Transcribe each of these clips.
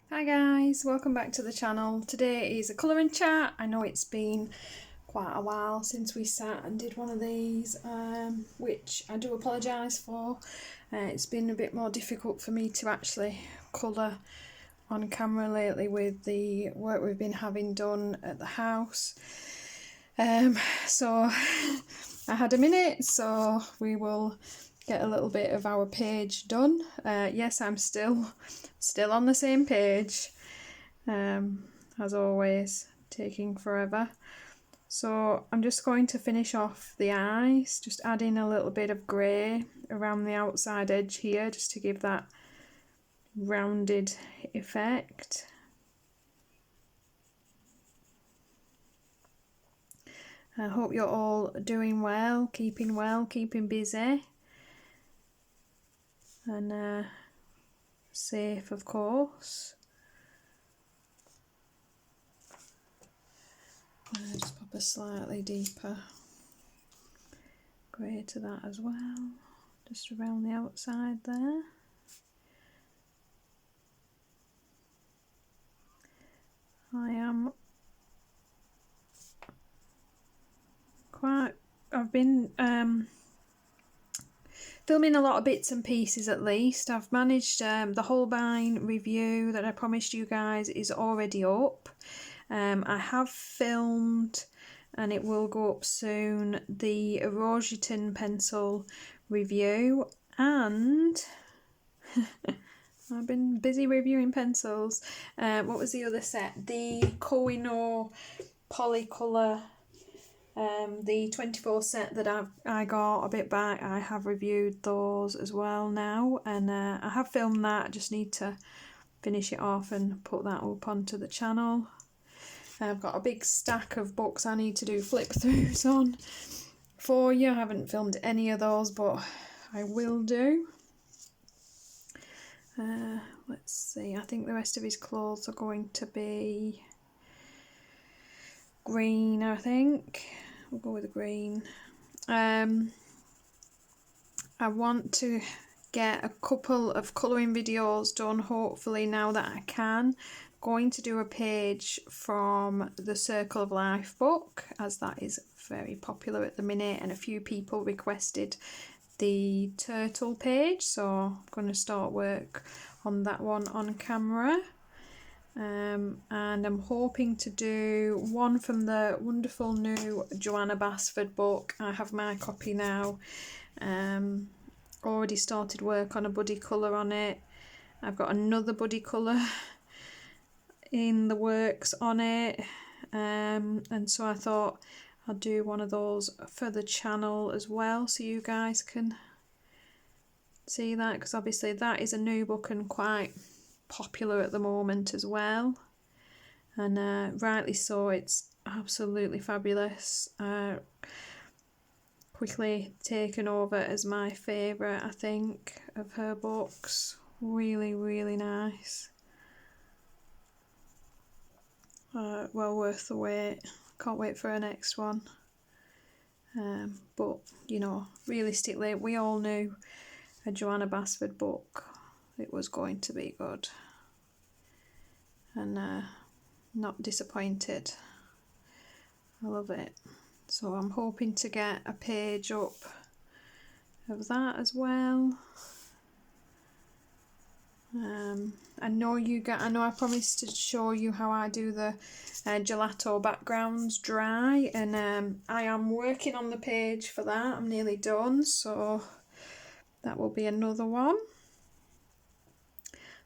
Hi guys, welcome back to the channel. Today is a colouring chat. I know it's been quite a while since we sat and did one of these, which I do apologise for. It's been a bit more difficult for me to actually colour on camera lately with the work we've been having done at the house. So I had a minute, so we will get a little bit of our page done. Yes, I'm still on the same page, as always, taking forever. So I'm just going to finish off the eyes, just adding a little bit of grey around the outside edge here, just to give that rounded effect. I hope you're all doing well, keeping busy, and safe, of course. Just pop a slightly deeper grey to that as well, just around the outside there. I've been filming a lot of bits and pieces at least. I've managed the Holbein review that I promised you guys is already up. I have filmed, and it will go up soon, the Rogeton pencil review, and I've been busy reviewing pencils. What was the other set? The Kohinoor Polycolour, the 24 set that I got a bit back. I have reviewed those as well now, and I have filmed that. I just need to finish it off and put that up onto the channel. I've got a big stack of books I need to do flip throughs on for you. I haven't filmed any of those, but I will do. Let's see, I think the rest of his clothes are going to be green, I think. We'll go with the green. I want to get a couple of colouring videos done, hopefully, now that I can. Going to do a page from the Circle of Life book, as that is very popular at the minute, and a few people requested the turtle page, so I'm going to start work on that one on camera. And I'm hoping to do one from the wonderful new Joanna Basford book. I have my copy now. Already started work on a buddy colour on it. I've got another buddy colour in the works on it, and so I thought I'll do one of those for the channel as well, so you guys can see that, because obviously that is a new book and quite popular at the moment as well, and rightly so. It's absolutely fabulous. Quickly taken over as my favourite, I think, of her books. Really, really nice. Well worth the wait. Can't wait for her next one. But, you know, realistically, we all knew a Joanna Basford book, it was going to be good. And not disappointed. I love it. So I'm hoping to get a page up of that as well. I know I promised to show you how I do the gelato backgrounds dry, and I am working on the page for that. I'm nearly done, so that will be another one.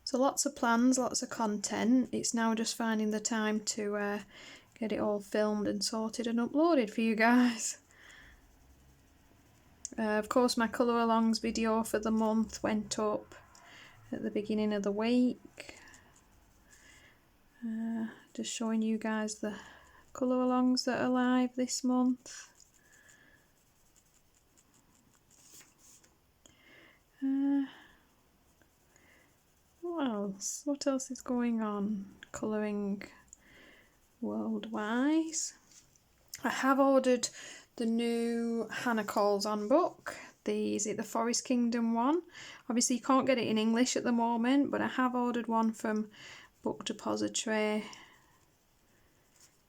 So lots of plans, lots of content. It's now just finding the time to get it all filmed and sorted and uploaded for you guys. Of course, my colour alongs video for the month went up at the beginning of the week. Just showing you guys the colour alongs that are live this month. What else is going on colouring world-wise? I have ordered the new Hannah Calls On book. Is it the Forest Kingdom one? Obviously you can't get it in English at the moment, but I have ordered one from book depository.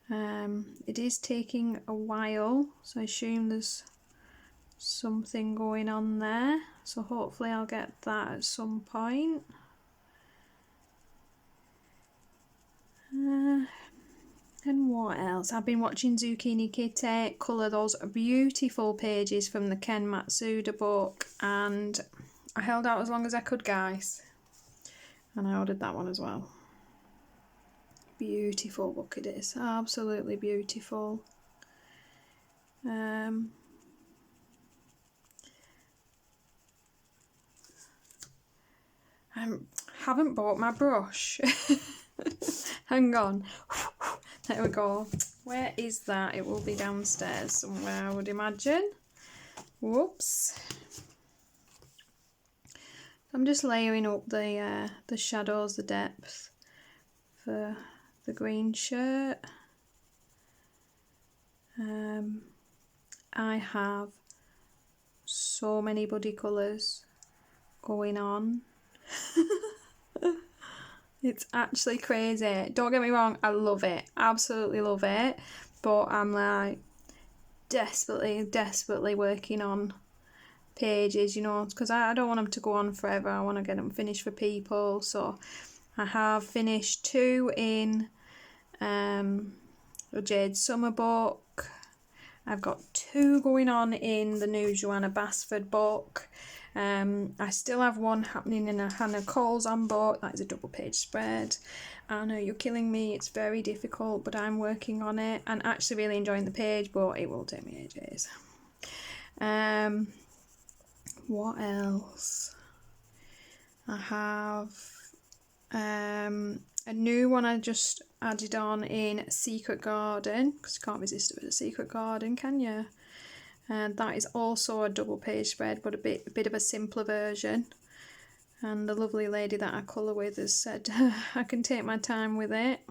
It is taking a while, so I assume there's something going on there, so hopefully I'll get that at some point. And what else? I've been watching Zucchini Kitty colour those beautiful pages from the Ken Matsuda book, and I held out as long as I could, guys, and I ordered that one as well. Beautiful book it is, absolutely beautiful. I haven't bought my brush. Hang on. There we go. Where is that? It will be downstairs somewhere, I would imagine. Whoops. I'm just layering up the shadows, the depth for the green shirt. I have so many buddy colours going on. It's actually crazy. Don't get me wrong, I love it, absolutely love it, but I'm like desperately working on pages, you know, because I don't want them to go on forever. I want to get them finished for people. So I have finished 2 in the Jade Summer book. I've got 2 going on in the new Joanna Basford book. I still have 1 happening in a Hannah Coulson book. That is a double page spread. I know you're killing me, it's very difficult, but I'm working on it and actually really enjoying the page, but it will take me ages. What else? I have a new one I just added on in Secret Garden, because you can't resist a bit of Secret Garden, can you? And that is also a double page spread, but a bit of a simpler version. And the lovely lady that I colour with has said I can take my time with it,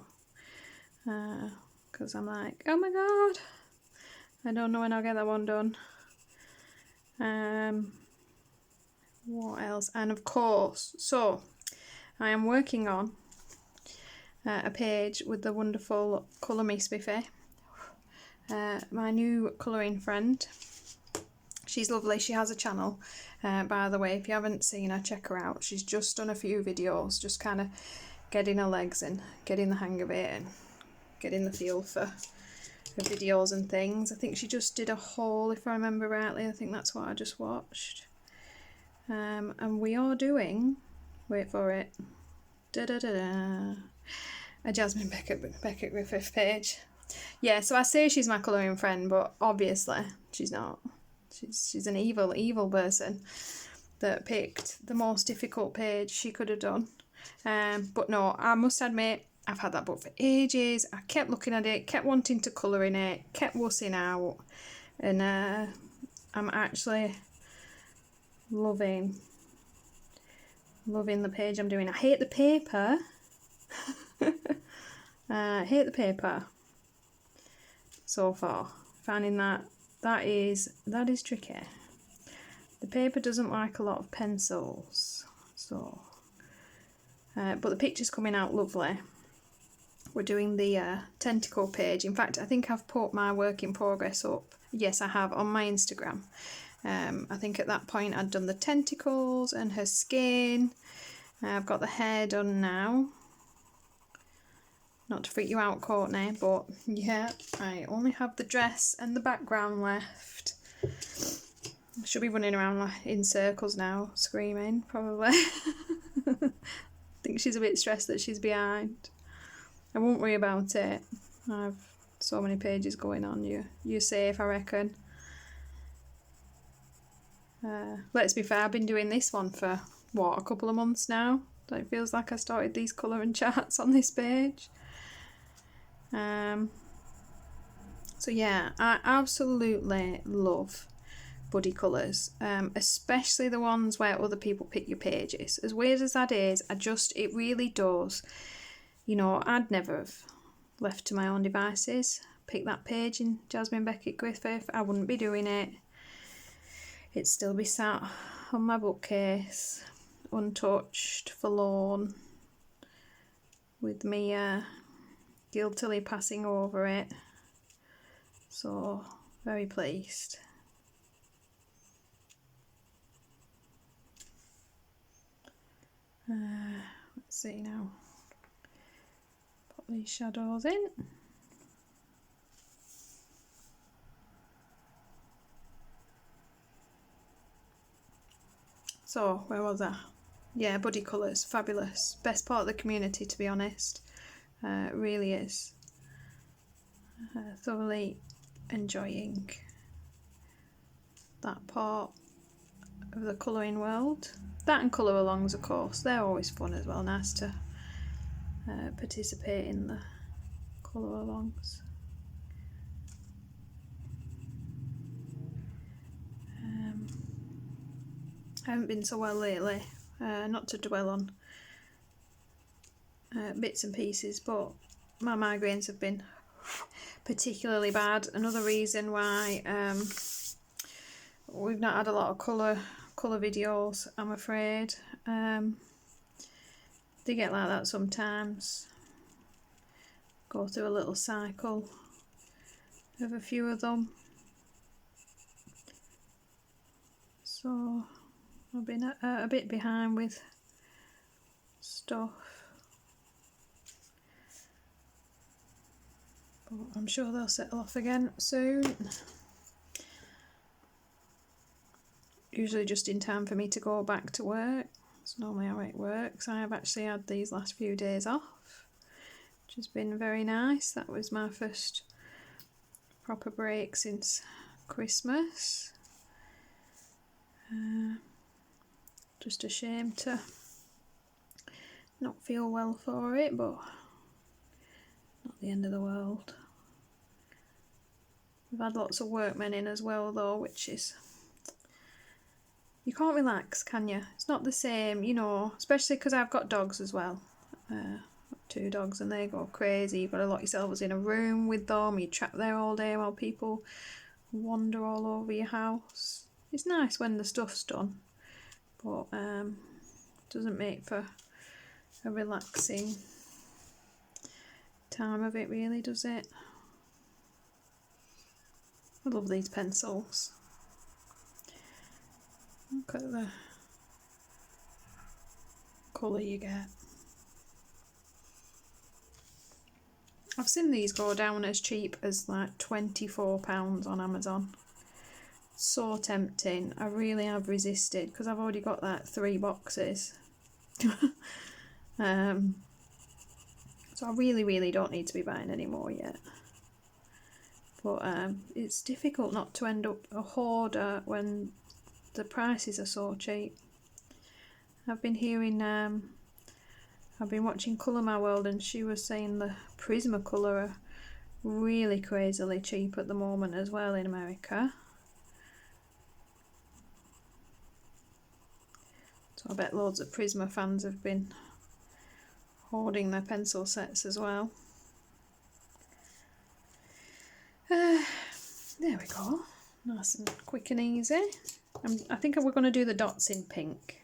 because I'm like, oh my god, I don't know when I'll get that one done. What else? And of course, so I am working on a page with the wonderful Colormespiffy, my new colouring friend. She's lovely. She has a channel, by the way. If you haven't seen her, check her out. She's just done a few videos, just kind of getting her legs in, getting the hang of it, and getting the feel for videos and things. I think she just did a haul, if I remember rightly. I think that's what I just watched. And we are doing, wait for it, a Jasmine Beckett Griffith page. Yeah, so I say she's my colouring friend, but obviously she's not. She's an evil person that picked the most difficult page she could have done. But no, I must admit, I've had that book for ages. I kept looking at it, kept wanting to colour in it, kept wussing out, and I'm actually loving the page I'm doing. I hate the paper. I hate the paper so far. Finding that is tricky. The paper doesn't like a lot of pencils, so but the picture's coming out lovely. We're doing the tentacle page. In fact, I think I've put my work in progress up. Yes, I have, on my Instagram. I think at that point I'd done the tentacles and her skin. I've got the hair done now. Not to freak you out, Courtney, but yeah, I only have the dress and the background left. I should be running around in circles now, screaming, probably. I think she's a bit stressed that she's behind. I won't worry about it. I've so many pages going on. You're safe, I reckon. Let's be fair, I've been doing this one for, what, a couple of months now? So it feels like I started these colouring charts on this page. So yeah, I absolutely love buddy colours, especially the ones where other people pick your pages. As weird as that is, it really does. You know, I'd never have left to my own devices, pick that page in Jasmine Beckett Griffith. I wouldn't be doing it. It'd still be sat on my bookcase, untouched, forlorn, with me guiltily passing over it. So very pleased. Let's see now. Put these shadows in. So where was I? Yeah, Buddy Colours, fabulous. Best part of the community, to be honest. It really is. Thoroughly enjoying that part of the colouring world. That and colour alongs, of course, they're always fun as well. Nice to participate in the colour alongs. I haven't been so well lately, not to dwell on bits and pieces, but my migraines have been particularly bad. Another reason why we've not had a lot of colour videos, I'm afraid. They get like that sometimes. Go through a little cycle of a few of them. So I've been a bit behind with stuff, but I'm sure they'll settle off again soon. Usually just in time for me to go back to work. That's normally how it works. I have actually had these last few days off, which has been very nice. That was my first proper break since Christmas. Just a shame to not feel well for it, but not the end of the world. We've had lots of workmen in as well though, which is, you can't relax, can you? It's not the same, you know, especially because I've got dogs as well. 2 dogs and they go crazy. You've got to lock yourselves in a room with them, you're trapped there all day while people wander all over your house. It's nice when the stuff's done, but doesn't make for a relaxing time of it really, does it? I love these pencils. Look at the colour you get. I've seen these go down as cheap as like £24 on Amazon. So tempting. I really have resisted because I've already got like 3 boxes. So I really don't need to be buying any more yet. But it's difficult not to end up a hoarder when the prices are so cheap. I've been hearing, I've been watching Colour My World and she was saying the Prismacolor are really crazily cheap at the moment as well in America. So I bet loads of Prisma fans have been hoarding their pencil sets as well. There we go, nice and quick and easy. I think we're going to do the dots in pink.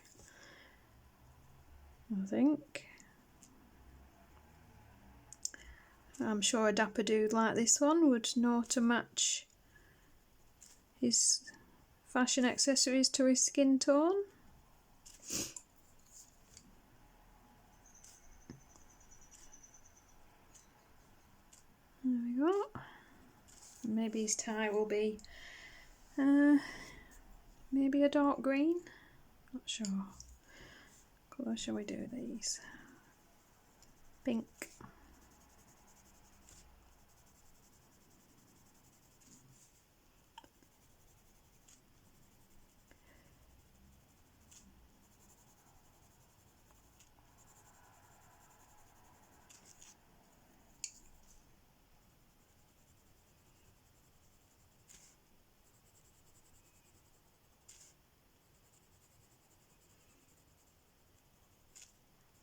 I'm sure a dapper dude like this one would know to match his fashion accessories to his skin tone. There we go. Maybe his tie will be maybe a dark green. Not sure. What colour shall we do these? Pink.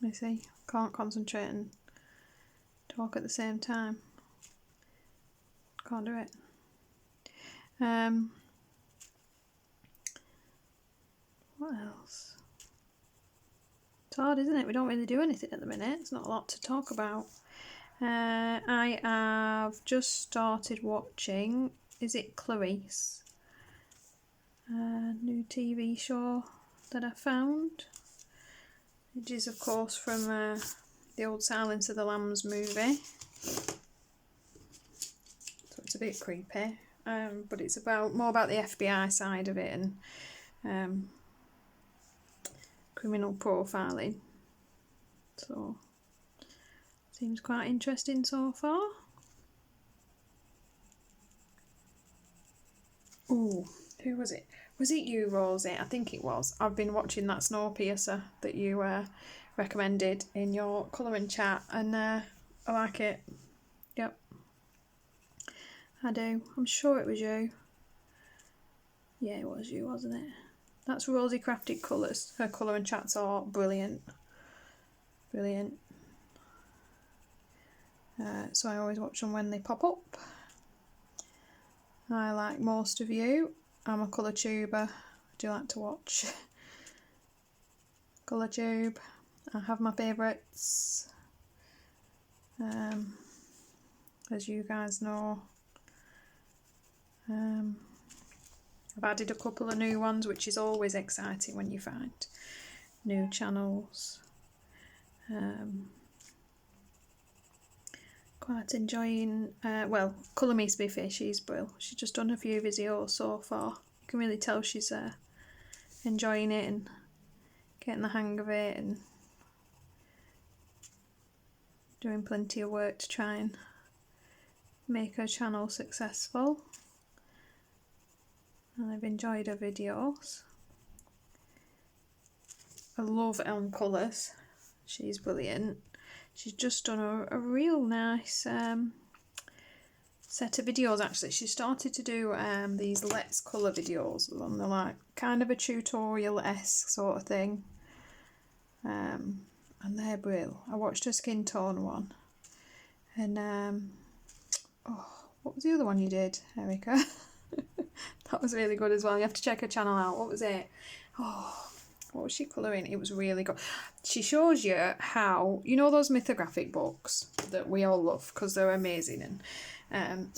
I see, can't concentrate and talk at the same time. Can't do it. What else? It's hard, isn't it? We don't really do anything at the minute. It's not a lot to talk about. I have just started watching, is it Clarice? New TV show that I found. Which is of course from the old Silence of the Lambs movie. So it's a bit creepy. But it's more about the FBI side of it and criminal profiling. So seems quite interesting so far. Ooh, who was it? Was it you, Rosie? I think it was. I've been watching that Snowpiercer that you recommended in your colouring chat, and I like it. Yep, I do. I'm sure it was you. Yeah, it was you, wasn't it? That's Rosie Crafted Colours. Her colouring chats are brilliant. Brilliant. So I always watch them when they pop up. I, like most of you, I'm a colour tuber. I do like to watch colour tube. I have my favourites, as you guys know. I've added a couple of new ones, which is always exciting when you find new channels. Quite enjoying, Colormespiffy, she's brilliant. She's just done a few videos so far. You can really tell she's enjoying it and getting the hang of it and doing plenty of work to try and make her channel successful. And I've enjoyed her videos. I love Elm Colours. She's brilliant. She's just done a real nice set of videos actually. She started to do these Let's Colour videos, and they're like kind of a tutorial-esque sort of thing. And they're brilliant. I watched her skin tone one. And what was the other one you did, Erica? That was really good as well. You have to check her channel out. What was it? Oh, what was she colouring? It was really good. She shows you how, you know those mythographic books that we all love because they're amazing, and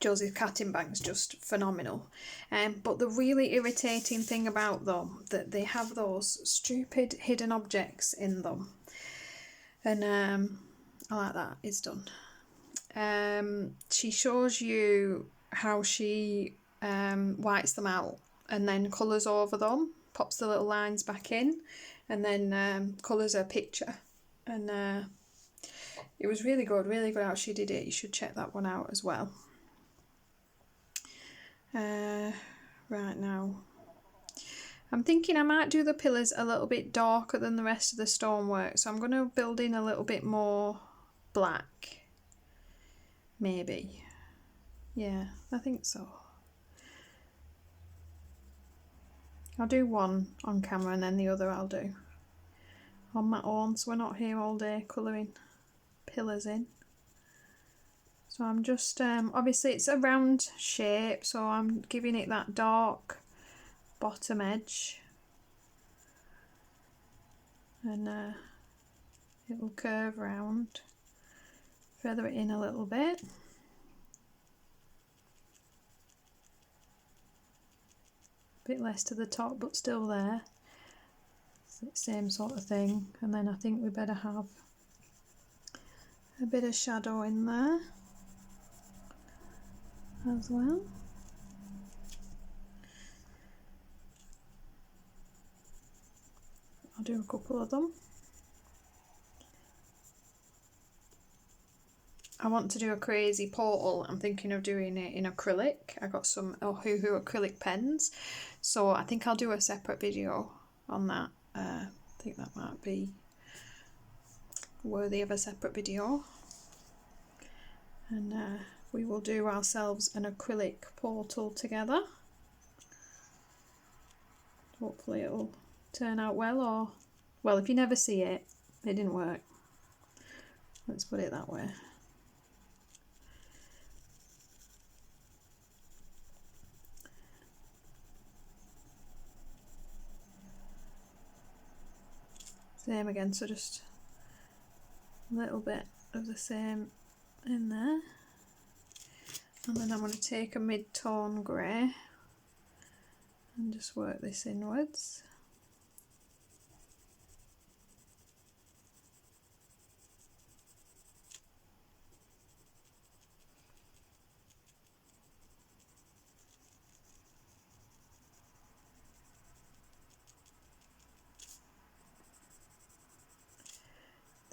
Joseph Cattenbank's just phenomenal. But the really irritating thing about them, that they have those stupid hidden objects in them. And I like that, it's done. She shows you how she whites them out and then colours over them, pops the little lines back in, and then colours her picture. And it was really good how she did it. You should check that one out as well. Right now, I'm thinking I might do the pillars a little bit darker than the rest of the stonework, so I'm going to build in a little bit more black, maybe. Yeah, I think so. I'll do one on camera and then the other I'll do on my own, so we're not here all day colouring pillars in. So I'm just, obviously it's a round shape, so I'm giving it that dark bottom edge. And it will curve round. Feather it in a little bit. A bit less to the top, but still there. Same sort of thing. And then I think we better have a bit of shadow in there as well. I'll do a couple of them. I want to do a crazy portal. I'm thinking of doing it in acrylic. I got some Ohuhu acrylic pens, so I think I'll do a separate video on that. I think that might be worthy of a separate video. And we will do ourselves an acrylic portal together. Hopefully it'll turn out well, or, well, if you never see it, it didn't work. Let's put it that way. Same again, so just a little bit of the same in there. And then I'm going to take a mid-tone grey and just work this inwards.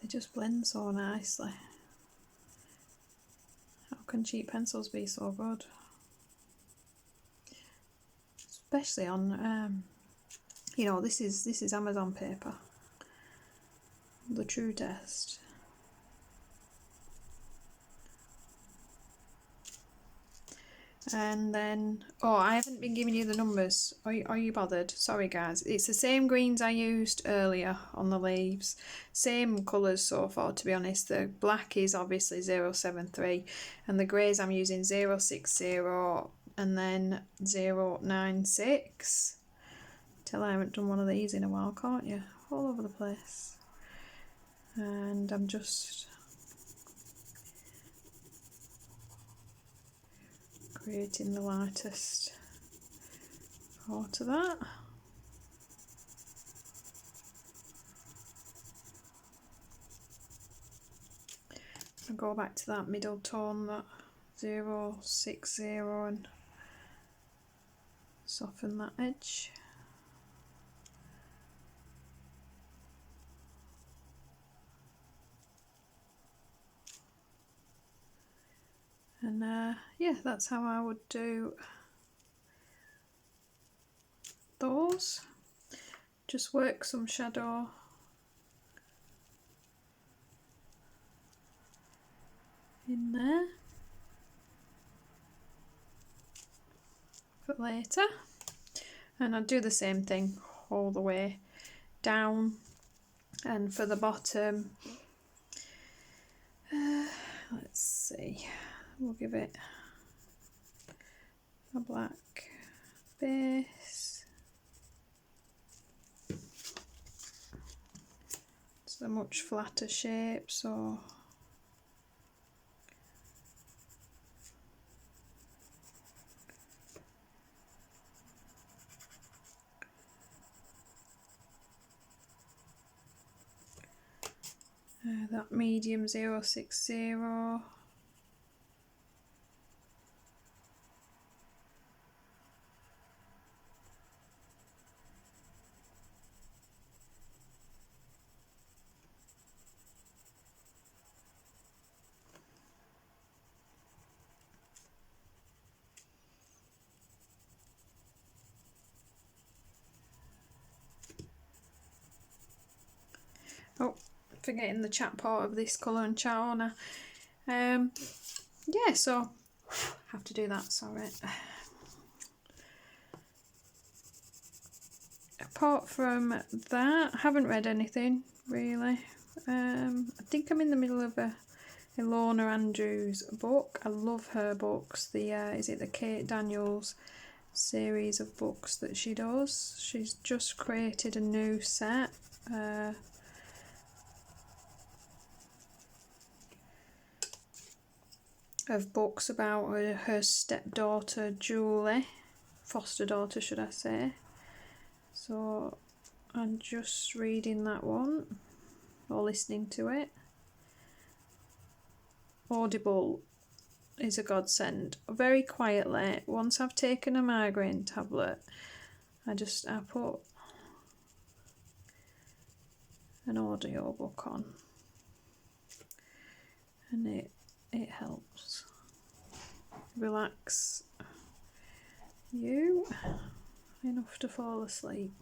They just blend so nicely. How can cheap pencils be so good? Especially on, you know, this is Amazon paper, the true test. And then, oh, I haven't been giving you the numbers. Are you bothered? Sorry guys. It's the same greens I used earlier on the leaves. Same colours so far, to be honest. The black is obviously 073 and the greys I'm using 060 and then 096. Tell I haven't done one of these in a while, can't you? All over the place. And I'm just creating the lightest part of that. I'll go back to that middle tone, that 060, and soften that edge. And yeah, that's how I would do those. Just work some shadow in there for later, and I'll do the same thing all the way down. And for the bottom, let's see, we'll give it a black base. It's a much flatter shape, so that medium 060. Oh, forgetting the chat part of this colour and chat on. Yeah, so have to do that, sorry. Apart from that, I haven't read anything really. I think I'm in the middle of a Ilona Andrews book. I love her books. The is it the Kate Daniels series of books that she does? She's just created a new set. Of books about her stepdaughter Julie, foster daughter should I say. So I'm just reading that one or listening to it. Audible is a godsend. Very quietly, once I've taken a migraine tablet, I put an audio book on and it helps relax you enough to fall asleep.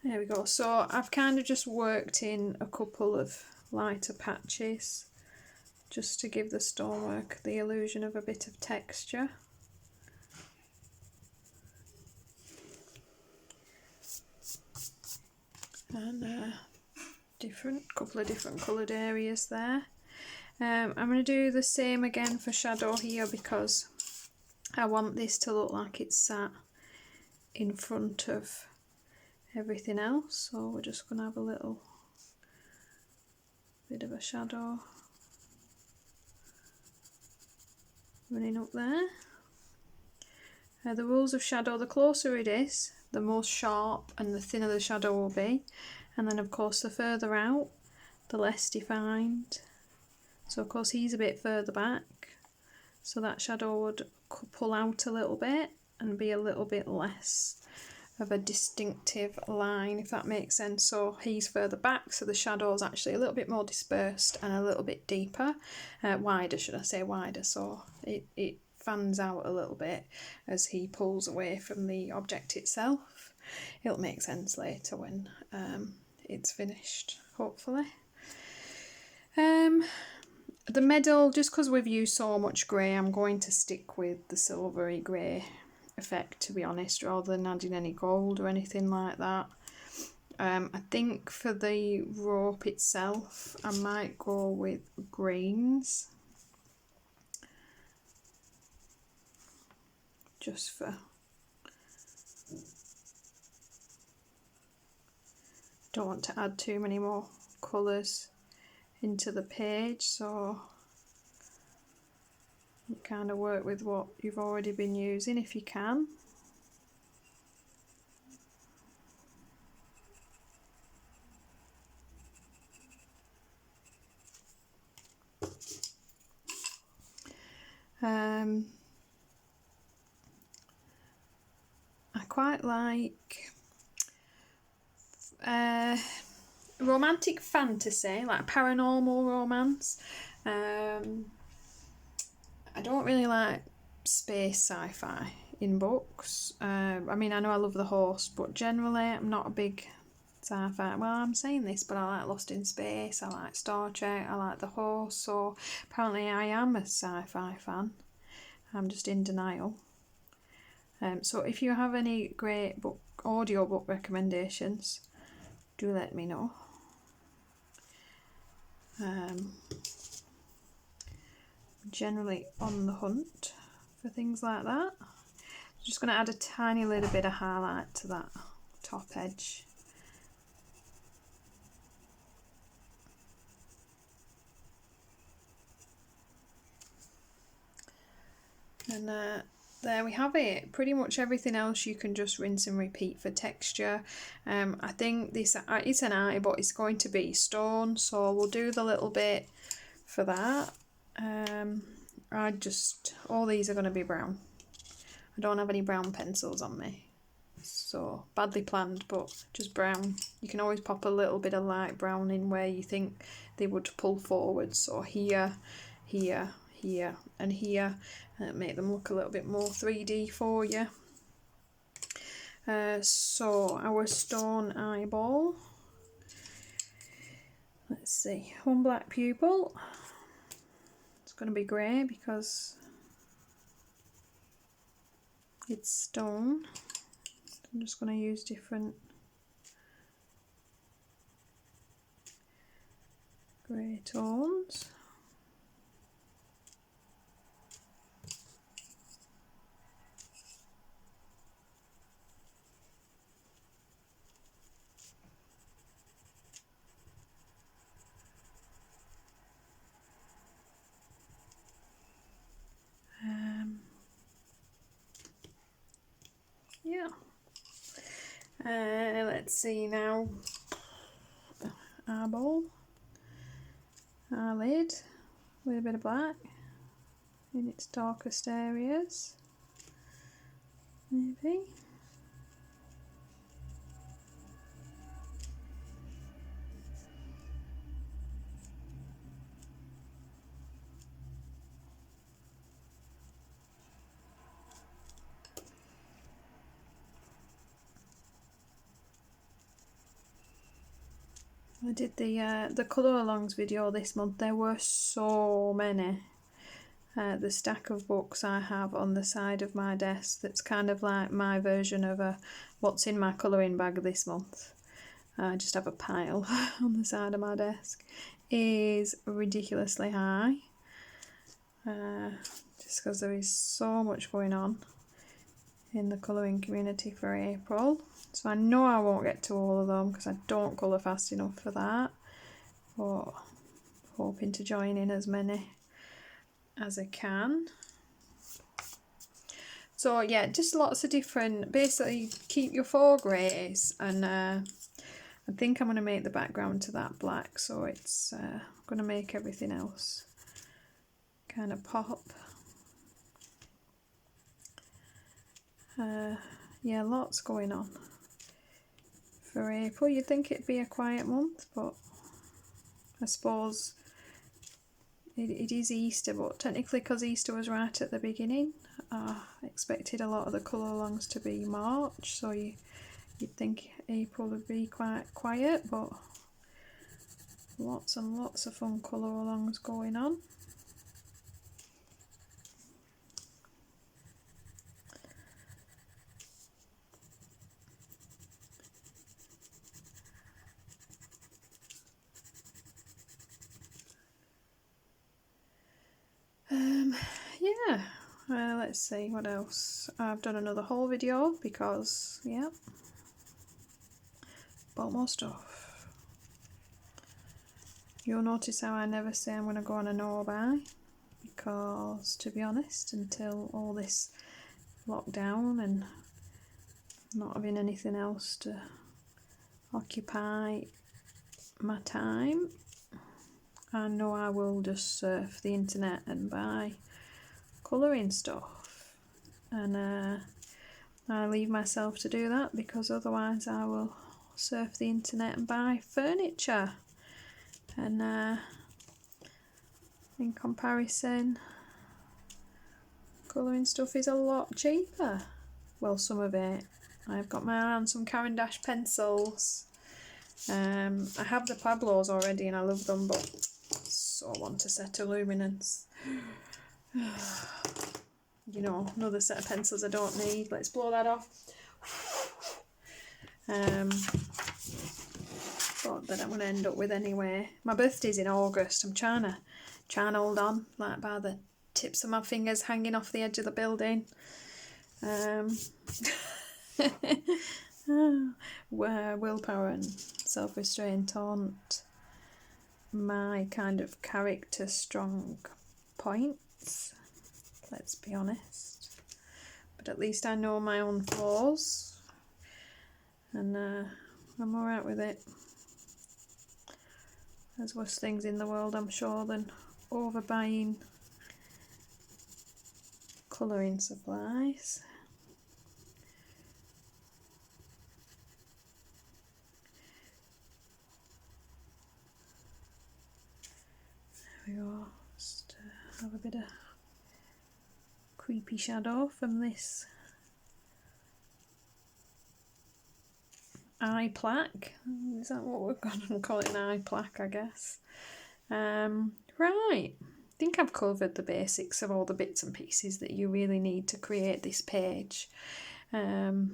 There we go. So I've kind of just worked in a couple of lighter patches just to give the stonework the illusion of a bit of texture. And couple of different coloured areas there. I'm going to do the same again for shadow here because I want this to look like it's sat in front of everything else, so we're just going to have a little bit of a shadow running up there. The rules of shadow: the closer it is, the more sharp and the thinner the shadow will be, and then of course the further out, the less defined. So of course he's a bit further back, so that shadow would pull out a little bit and be a little bit less of a distinctive line, if that makes sense. So he's further back, so the shadow is actually a little bit more dispersed and a little bit deeper, wider, should I say, wider, so it fans out a little bit as he pulls away from the object itself. It'll make sense later when it's finished, hopefully. The medal, just because we've used so much grey, I'm going to stick with the silvery grey effect, to be honest, rather than adding any gold or anything like that. I think for the rope itself, I might go with greens, just for, don't want to add too many more colours into the page, so you kind of work with what you've already been using if you can. I quite like romantic fantasy, like paranormal romance. I don't really like space sci-fi in books. I mean, I know I love The Host, but generally I'm not a big sci-fi. Well, I'm saying this, but I like Lost in Space, I like Star Trek, I like The Host, so apparently I am a sci-fi fan. I'm just in denial. So if you have any great audiobook recommendations, do let me know. Generally on the hunt for things like that. Just going to add a tiny little bit of highlight to that top edge. And there we have it. Pretty much everything else you can just rinse and repeat for texture. I think this it's an eye, but it's going to be stone, so we'll do the little bit for that. All these are going to be brown. I don't have any brown pencils on me, so badly planned, but just brown. You can always pop a little bit of light brown in where you think they would pull forward, so here, here, here and here, make them look a little bit more 3D for you. So our stone eyeball, let's see, one black pupil. It's going to be grey because it's stone. I'm just going to use different grey tones. Yeah. Let's see now. Eyeball, eyelid with a bit of black in its darkest areas, maybe. I did the colour alongs video this month. There were so many. The stack of books I have on the side of my desk, that's kind of like my version of what's in my colouring bag this month. I just have a pile on the side of my desk. Is ridiculously high. Just because there is so much going on in the colouring community for April. So I know I won't get to all of them because I don't colour fast enough for that, but hoping to join in as many as I can. So yeah, just lots of different, basically keep your 4 greys, and I think I'm going to make the background to that black, so it's going to make everything else kind of pop. Yeah, lots going on for April. You'd think it'd be a quiet month, but I suppose it is Easter, but technically because Easter was right at the beginning, I expected a lot of the colour alongs to be March, so you'd think April would be quite quiet, but lots and lots of fun colour alongs going on. Yeah, let's see what else. I've done another haul video because, yeah, bought more stuff. You'll notice how I never say I'm going to go on a no-buy, because, to be honest, until all this lockdown and not having anything else to occupy my time, I know I will just surf the internet and buy colouring stuff, and I leave myself to do that, because otherwise I will surf the internet and buy furniture, and in comparison colouring stuff is a lot cheaper. Well, some of it. I've got my eye on some Caran d'Ache pencils. I have the Pablos already and I love them, but so want a set of luminance. You know, another set of pencils I don't need. Let's blow that off. But that I'm going to end up with anyway. My birthday's in August. I'm trying to hold on, like by the tips of my fingers hanging off the edge of the building. Willpower and self-restraint aren't my kind of character strong points, let's be honest, but at least I know my own flaws, and I'm alright with it. There's worse things in the world, I'm sure, than overbuying colouring supplies. There we go. Just have a bit of creepy shadow from this eye plaque. Is that what we're going to call it? An eye plaque, I guess. Right. I think I've covered the basics of all the bits and pieces that you really need to create this page. For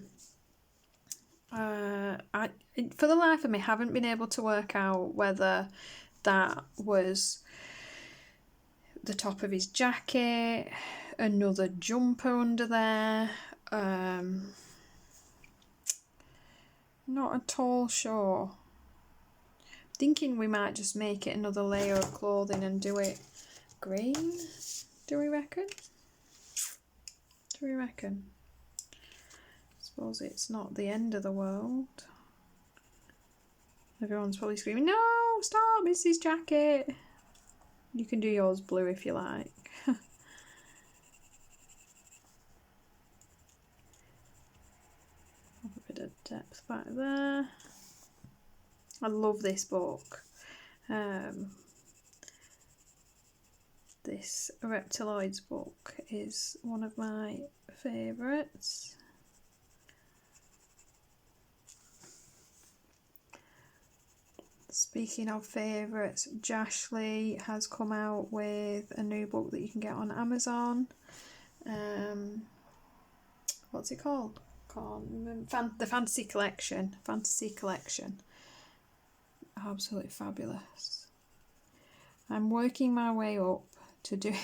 the life of me, haven't been able to work out whether that was the top of his jacket, another jumper under there. Not at all sure. Thinking we might just make it another layer of clothing and do it green. Do we reckon? I suppose it's not the end of the world. Everyone's probably screaming, "No, stop, it's his jacket." You can do yours blue if you like. A bit of depth back there. I love this book. This Reptiloids book is one of my favourites. Speaking of favourites, Jashly has come out with a new book that you can get on Amazon. What's it called? The Fantasy Collection. Absolutely fabulous. I'm working my way up to do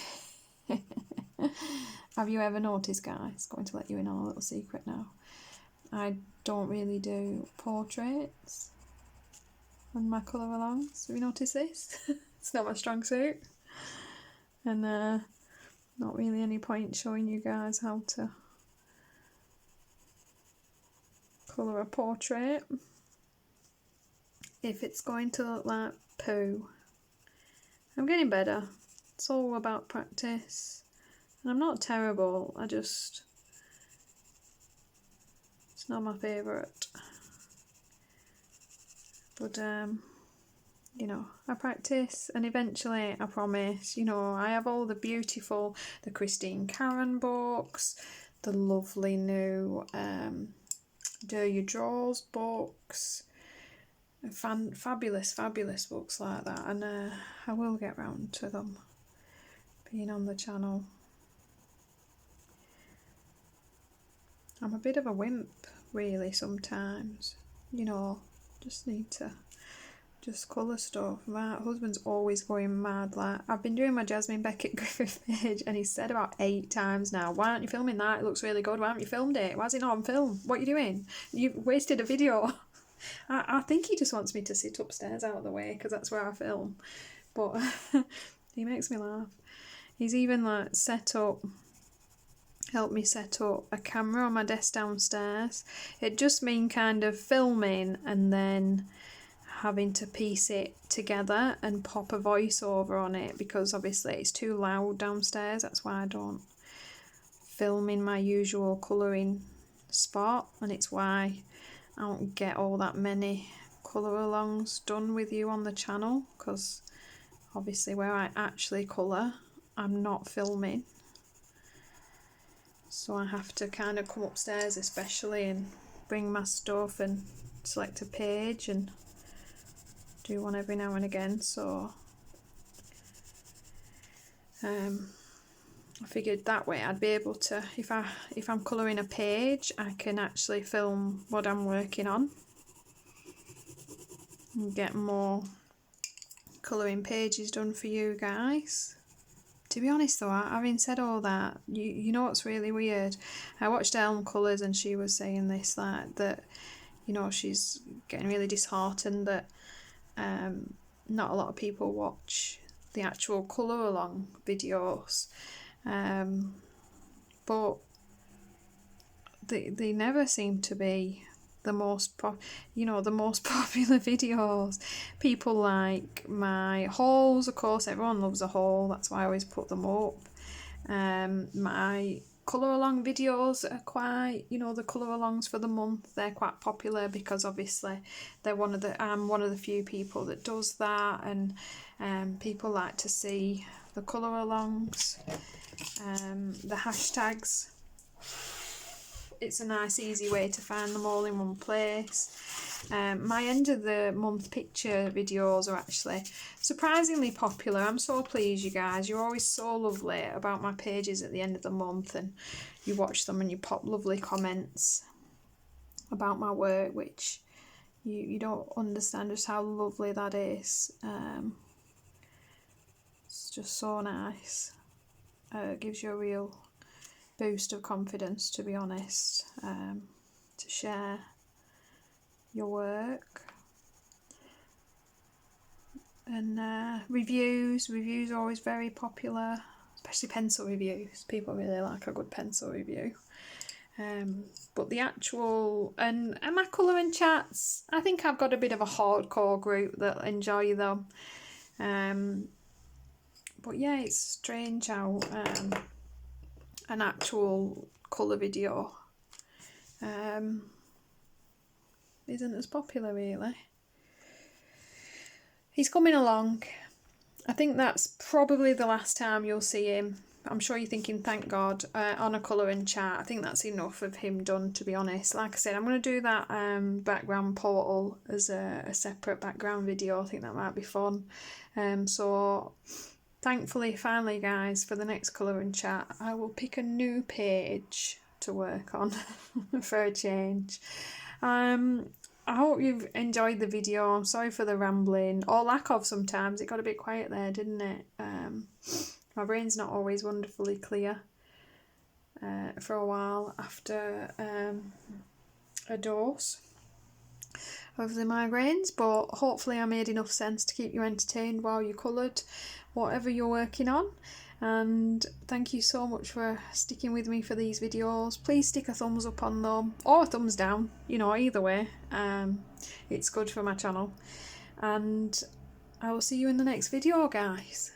Have you ever noticed, guys, going to let you in on a little secret now, I don't really do portraits on my colour alongs. Have you noticed this? It's not my strong suit. And not really any point showing you guys how to colour a portrait if it's going to look like poo. I'm getting better. It's all about practice. And I'm not terrible, it's not my favourite. But, you know, I practice and eventually, I promise, you know, I have all the beautiful, the Christine Karen books, the lovely new Do Your Draws books, fabulous books like that, and I will get round to them being on the channel. I'm a bit of a wimp, really, sometimes. You know, just need to just colour stuff. My husband's always going mad. Like, I've been doing my Jasmine Beckett Griffith page and he said about 8 times now, why aren't you filming that? It looks really good. Why haven't you filmed it? Why is it not on film? What are you doing? You've wasted a video. I think he just wants me to sit upstairs out of the way because that's where I film. But he makes me laugh. He's even like helped me set up a camera on my desk downstairs. It just mean kind of filming and then having to piece it together and pop a voiceover on it, because obviously it's too loud downstairs. That's why I don't film in my usual colouring spot, and it's why I don't get all that many colour alongs done with you on the channel, because obviously where I actually colour, I'm not filming. So I have to kind of come upstairs especially and bring my stuff and select a page and do one every now and again. So I figured that way I'd be able to, if I'm colouring a page, I can actually film what I'm working on and get more colouring pages done for you guys. To be honest though, having said all that, you know what's really weird? I watched Elm Colours and she was saying this, like, that, you know, she's getting really disheartened that not a lot of people watch the actual colour along videos, but they never seem to be the most popular videos. People like my hauls, of course, everyone loves a haul, that's why I always put them up. My colour along videos are quite, you know, the colour alongs for the month, they're quite popular because obviously I'm one of the few people that does that, and people like to see the colour alongs, the hashtags. It's a nice easy way to find them all in one place. My end of the month picture videos are actually surprisingly popular. I'm so pleased, you guys. You're always so lovely about my pages at the end of the month, and you watch them and you pop lovely comments about my work, which you don't understand just how lovely that is. It's just so nice. It gives you a real boost of confidence, to be honest, to share your work. And reviews are always very popular, especially pencil reviews. People really like a good pencil review. But the actual and my colouring chats, I think I've got a bit of a hardcore group that enjoy them. But yeah, it's strange how an actual colour video isn't as popular, really. He's coming along. I think that's probably the last time you'll see him. I'm sure you're thinking, thank God, on a colouring chat. I think that's enough of him done, to be honest. Like I said, I'm going to do that background portal as a separate background video. I think that might be fun. So thankfully, finally, guys, for the next colouring chat, I will pick a new page to work on for a change. I hope you've enjoyed the video. I'm sorry for the rambling, or lack of sometimes. It got a bit quiet there, didn't it? My brain's not always wonderfully clear. for a while after a dose of the migraines, but hopefully I made enough sense to keep you entertained while you coloured whatever you're working on. And thank you so much for sticking with me for these videos. Please stick a thumbs up on them or a thumbs down, you know, either way. It's good for my channel, and I will see you in the next video, guys.